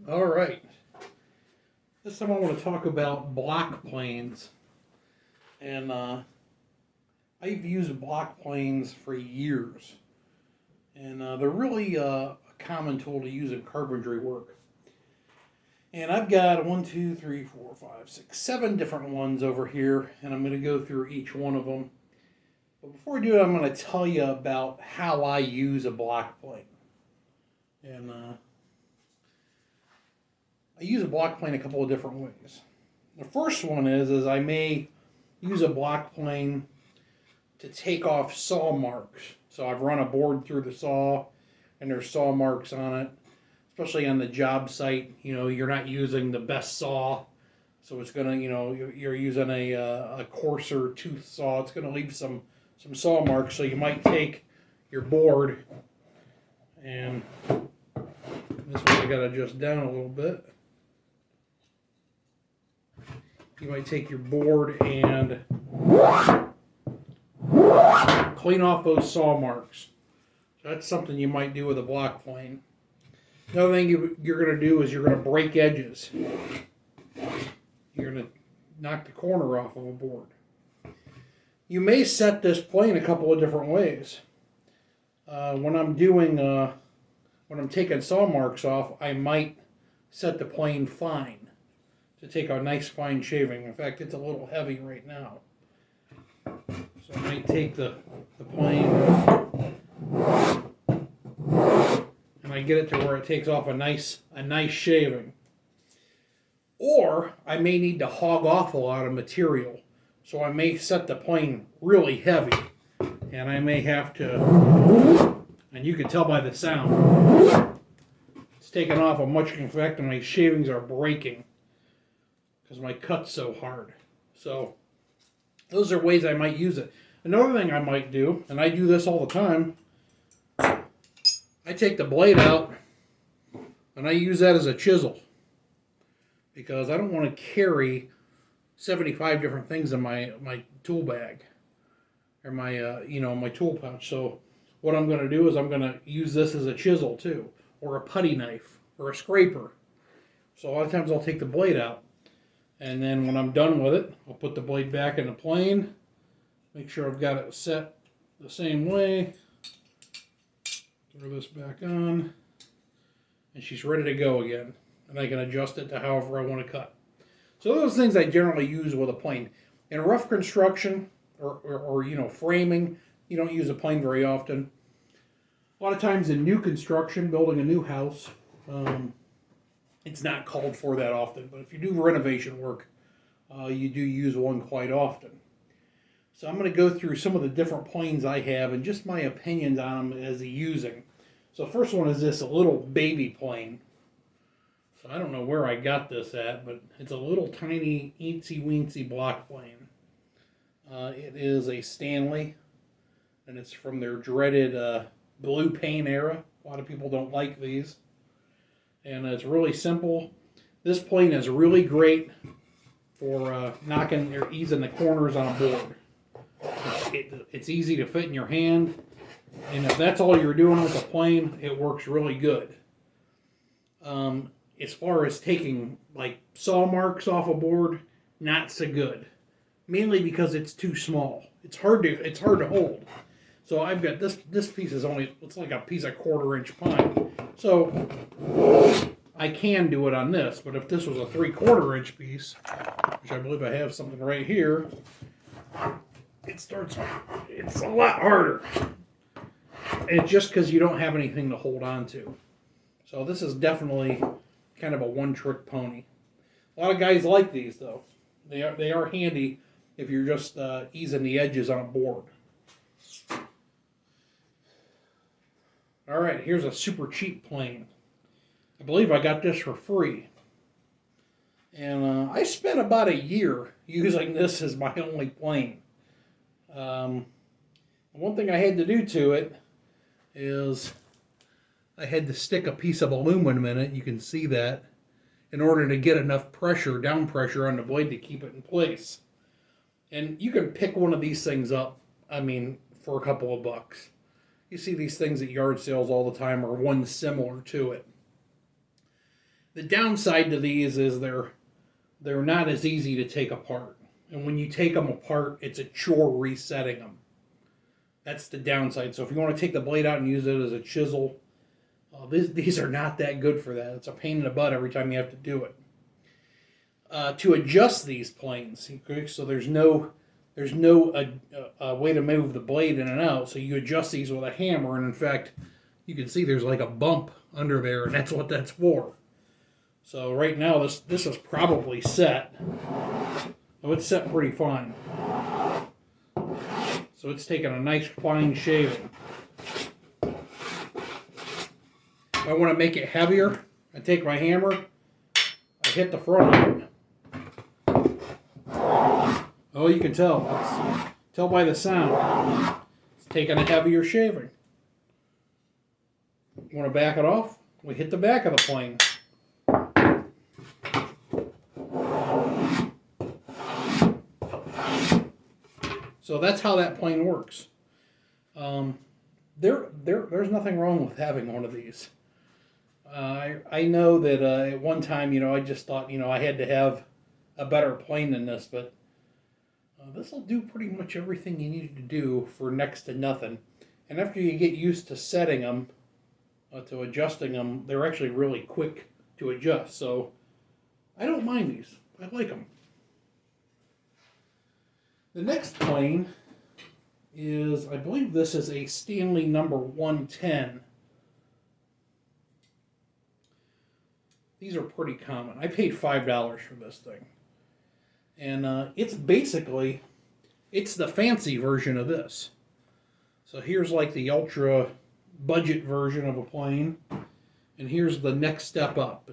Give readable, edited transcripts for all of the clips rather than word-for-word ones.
All right. This time I want to talk about block planes. And I've used block planes for years. And they're really a common tool to use in carpentry work. And I've got 7 different ones over here. And I'm going to go through each one of them. But before I do it, I'm going to tell you about how I use a block plane. And I use a block plane a couple of different ways. The first one is I may use a block plane to take off saw marks. So I've run a board through the saw and there's saw marks on it, especially on the job site. You know, you're not using the best saw, so it's gonna, you're using a coarser tooth saw. It's gonna leave some saw marks. So you might take your board, and this one I gotta adjust down a little bit. You might take your board and clean off those saw marks. So that's something you might do with a block plane. Another thing you're going to do is you're going to break edges. You're going to knock the corner off of a board. You may set this plane a couple of different ways. When I'm taking saw marks off, I might set the plane fine to take a nice fine shaving. In fact, it's a little heavy right now. So I might take the plane and I get it to where it takes off a nice shaving. Or I may need to hog off a lot of material. So I may set the plane really heavy. And I may have to, and you can tell by the sound, it's taking off a much, in fact, my shavings are breaking because my cut's so hard. So those are ways I might use it. Another thing I might do, and I do this all the time, I take the blade out and I use that as a chisel because I don't want to carry 75 different things in my tool bag or my tool pouch. So what I'm going to do is I'm going to use this as a chisel too, or a putty knife or a scraper. So a lot of times I'll take the blade out. And then when I'm done with it, I'll put the blade back in the plane. Make sure I've got it set the same way. Throw this back on. And she's ready to go again. And I can adjust it to however I want to cut. So those things I generally use with a plane. In rough construction or framing, you don't use a plane very often. A lot of times in new construction, building a new house, it's not called for that often, but if you do renovation work, you do use one quite often. So I'm going to go through some of the different planes I have and just my opinions on them as a using. So first one is this, a little baby plane. So I don't know where I got this at, but it's a little tiny eensy-weensy block plane. It is a Stanley, and it's from their dreaded blue paint era. A lot of people don't like these. And it's really simple. This plane is really great for knocking or easing the corners on a board. It's easy to fit in your hand, and if that's all you're doing with the plane, it works really good. As far as taking like saw marks off a board, not so good. Mainly because it's too small. It's hard to hold. So I've got this piece is only, it's like a piece of 1/4-inch pine. So I can do it on this, but if this was a 3/4-inch piece, which I believe I have something right here, it's a lot harder. And it's just because you don't have anything to hold on to. So this is definitely kind of a one-trick pony. A lot of guys like these though. They are handy if you're just easing the edges on a board. Alright, here's a super cheap plane. I believe I got this for free. And I spent about a year using this as my only plane. One thing I had to do to it is I had to stick a piece of aluminum in it, you can see that, in order to get enough pressure, down pressure on the blade to keep it in place. And you can pick one of these things up, for a couple of bucks. You see these things at yard sales all the time, or one similar to it. The downside to these is they're not as easy to take apart. And when you take them apart, it's a chore resetting them. That's the downside. So if you want to take the blade out and use it as a chisel, these are not that good for that. It's a pain in the butt every time you have to do it. To adjust these planes, okay, so there's no way to move the blade in and out. So you adjust these with a hammer, and in fact, you can see there's like a bump under there, and that's what that's for. So right now, this is probably set. Oh, it's set pretty fine. So it's taking a nice fine shaving. If I want to make it heavier, I take my hammer, I hit the front of it. Oh, you can tell. Tell by the sound. It's taking a heavier shaving. Want to back it off? We hit the back of the plane. So that's how that plane works. There's nothing wrong with having one of these. I know that at one time, I just thought, I had to have a better plane than this, but this will do pretty much everything you need to do for next to nothing. And after you get used to setting them, to adjusting them, they're actually really quick to adjust. So I don't mind these. I like them. The next plane is, I believe this is a Stanley number 110. These are pretty common. I paid $5 for this thing. And it's basically, it's the fancy version of this. So here's like the ultra budget version of a plane. And here's the next step up.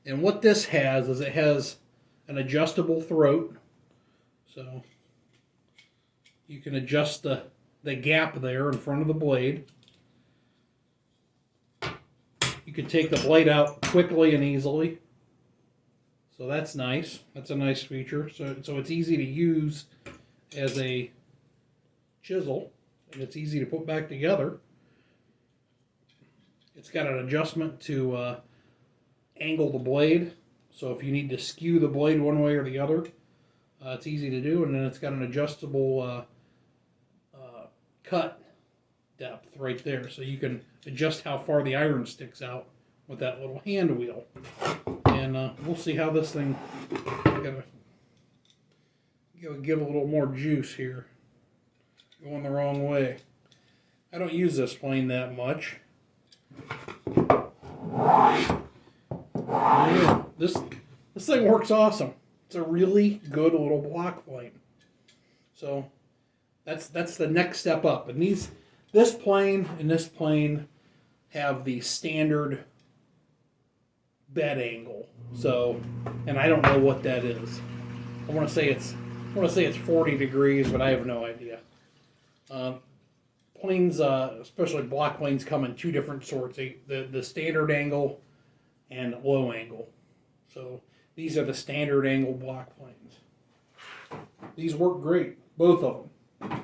And what this has is it has an adjustable throat. So you can adjust the gap there in front of the blade. You can take the blade out quickly and easily. So that's nice. That's a nice feature. So it's easy to use as a chisel, and it's easy to put back together. It's got an adjustment to angle the blade. So if you need to skew the blade one way or the other, it's easy to do. And then it's got an adjustable cut depth right there. So you can adjust how far the iron sticks out with that little hand wheel. And we'll see how this thing, gotta get a little more juice here. Going the wrong way. I don't use this plane that much. Yeah, this thing works awesome. It's a really good little block plane. So that's the next step up. And this plane and this plane have the standard bed angle. So, and I don't know what that is. I want to say it's 40 degrees, but I have no idea. Planes, especially block planes, come in two different sorts: the standard angle and low angle. So these are the standard angle block planes. These work great, both of them.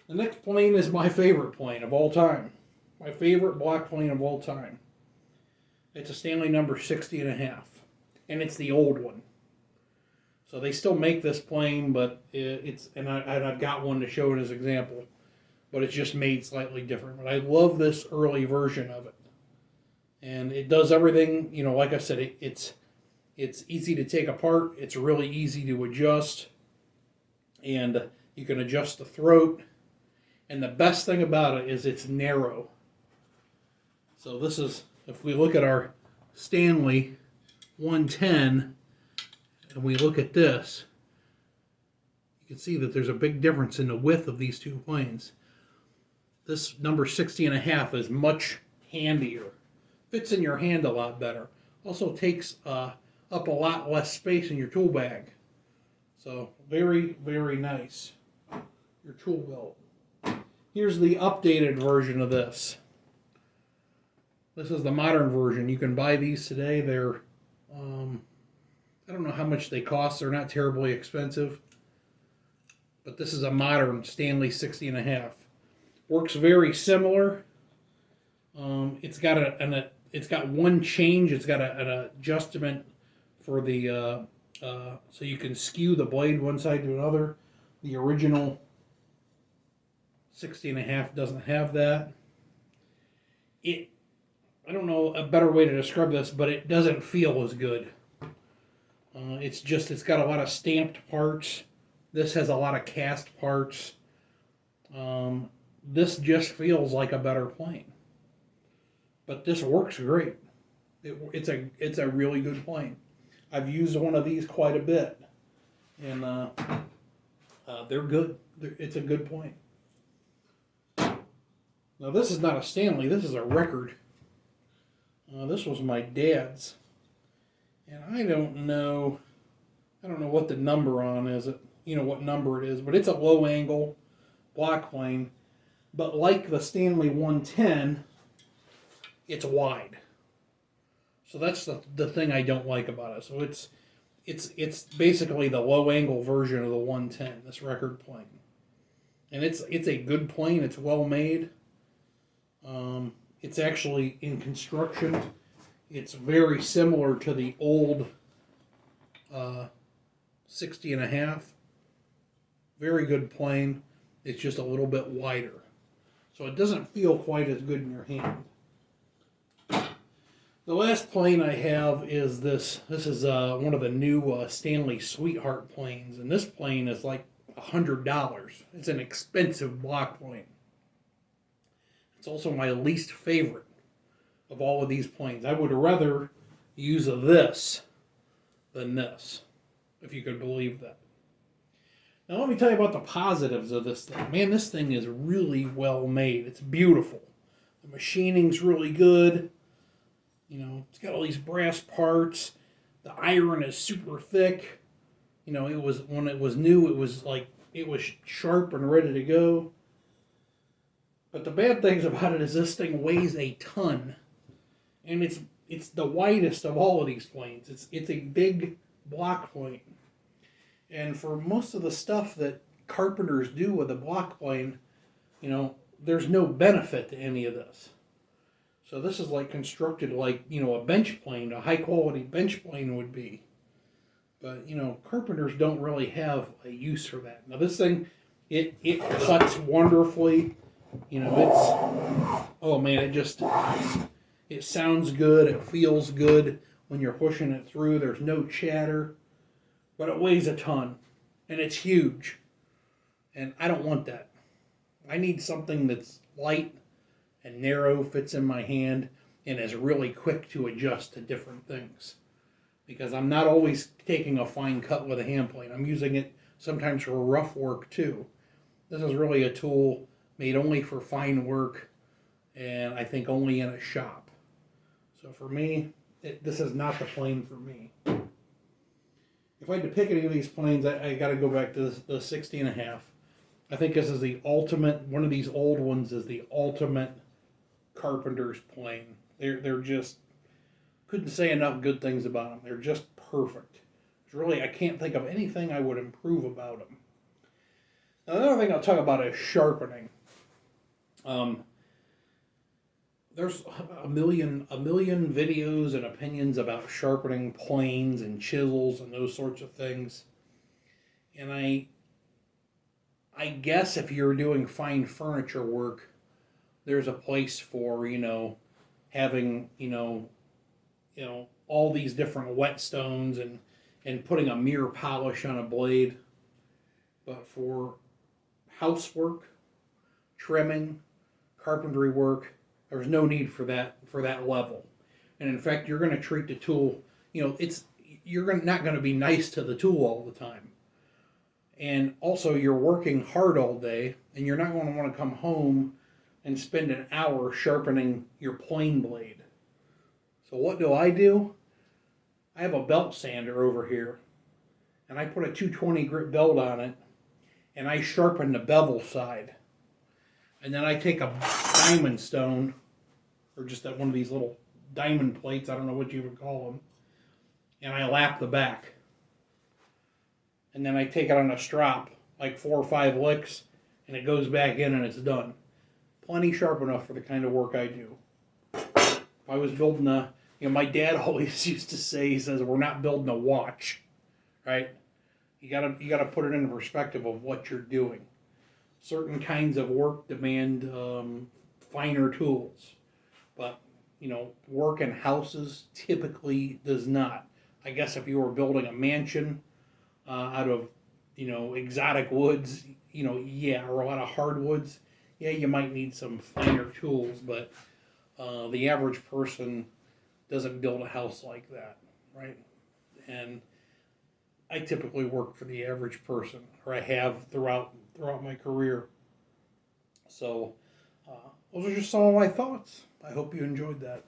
The next plane is my favorite plane of all time. My favorite block plane of all time. It's a Stanley number 60 and a half. And it's the old one. So they still make this plane, but I've got one to show it as an example. But it's just made slightly different. But I love this early version of it. And it does everything, like I said, it's easy to take apart. It's really easy to adjust. And you can adjust the throat. And the best thing about it is it's narrow. So this is, if we look at our Stanley 110, and we look at this, you can see that there's a big difference in the width of these two planes. This number 60 and a half is much handier. Fits in your hand a lot better. Also takes up a lot less space in your tool bag. So very, very nice. Your tool belt. Here's the updated version of this. This is the modern version. You can buy these today. They're, I don't know how much they cost. They're not terribly expensive. But this is a modern Stanley 60 and a half. Works very similar. It's got it's got one change. It's got an adjustment for the so you can skew the blade one side to another. The original 60.5 doesn't have that. I don't know a better way to describe this, but it doesn't feel as good. It's got a lot of stamped parts. This has a lot of cast parts. This just feels like a better plane. But this works great. It's a really good plane. I've used one of these quite a bit, and they're good. It's a good plane. Now this is not a Stanley. This is a Record. This was my dad's, and I don't know what the number on is. What number it is, but it's a low angle block plane. But like the Stanley 110, it's wide. So that's the thing I don't like about it. So it's basically the low angle version of the 110, this Record plane. And it's a good plane. It's well made. It's actually in construction. It's very similar to the old 60.5. Very good plane. It's just a little bit wider. So it doesn't feel quite as good in your hand. The last plane I have is this. This is one of the new Stanley Sweetheart planes. And this plane is like $100. It's an expensive block plane. It's also my least favorite of all of these planes. I would rather use this than this, if you could believe that. Now let me tell you about the positives of this thing. Man, this thing is really well made. It's beautiful. The machining's really good. It's got all these brass parts. The iron is super thick. It was, when it was new, it was sharp and ready to go. But the bad things about it is this thing weighs a ton. And it's the widest of all of these planes. It's a big block plane. And for most of the stuff that carpenters do with a block plane, there's no benefit to any of this. So this is like constructed like, a bench plane, a high quality bench plane would be. But, carpenters don't really have a use for that. Now this thing, it cuts wonderfully. Oh man, it sounds good. It feels good when you're pushing it through. There's no chatter. But it weighs a ton. And it's huge. And I don't want that. I need something that's light and narrow, fits in my hand, and is really quick to adjust to different things. Because I'm not always taking a fine cut with a hand plane. I'm using it sometimes for rough work too. This is really a tool made only for fine work, and I think only in a shop. So for me, this is not the plane for me. If I had to pick any of these planes, I got to go back to the 60.5. I think this is the ultimate. One of these old ones is the ultimate carpenter's plane. They're just, couldn't say enough good things about them. They're just perfect. It's really, I can't think of anything I would improve about them. Now, another thing I'll talk about is sharpening. There's a million videos and opinions about sharpening planes and chisels and those sorts of things. And I guess if you're doing fine furniture work, there's a place for, having, all these different whetstones and putting a mirror polish on a blade. But for housework, trimming, carpentry work, there's no need for that level. And in fact, you're going to treat the tool, you're not going to be nice to the tool all the time. And also, you're working hard all day, and you're not going to want to come home and spend an hour sharpening your plane blade. So what do? I have a belt sander over here, and I put a 220 grit belt on it, and I sharpen the bevel side. And then I take a diamond stone, or just one of these little diamond plates, I don't know what you would call them, and I lap the back. And then I take it on a strop, like 4 or 5 licks, and it goes back in and it's done. Plenty sharp enough for the kind of work I do. if I was building my dad always used to say, he says, we're not building a watch, right? You gotta put it in perspective of what you're doing. Certain kinds of work demand finer tools, but work in houses typically does not. I guess if you were building a mansion out of exotic woods, yeah, or a lot of hardwoods, yeah, you might need some finer tools, but the average person doesn't build a house like that, right? And I typically work for the average person, or I have throughout my career. So those are just some of my thoughts. I hope you enjoyed that.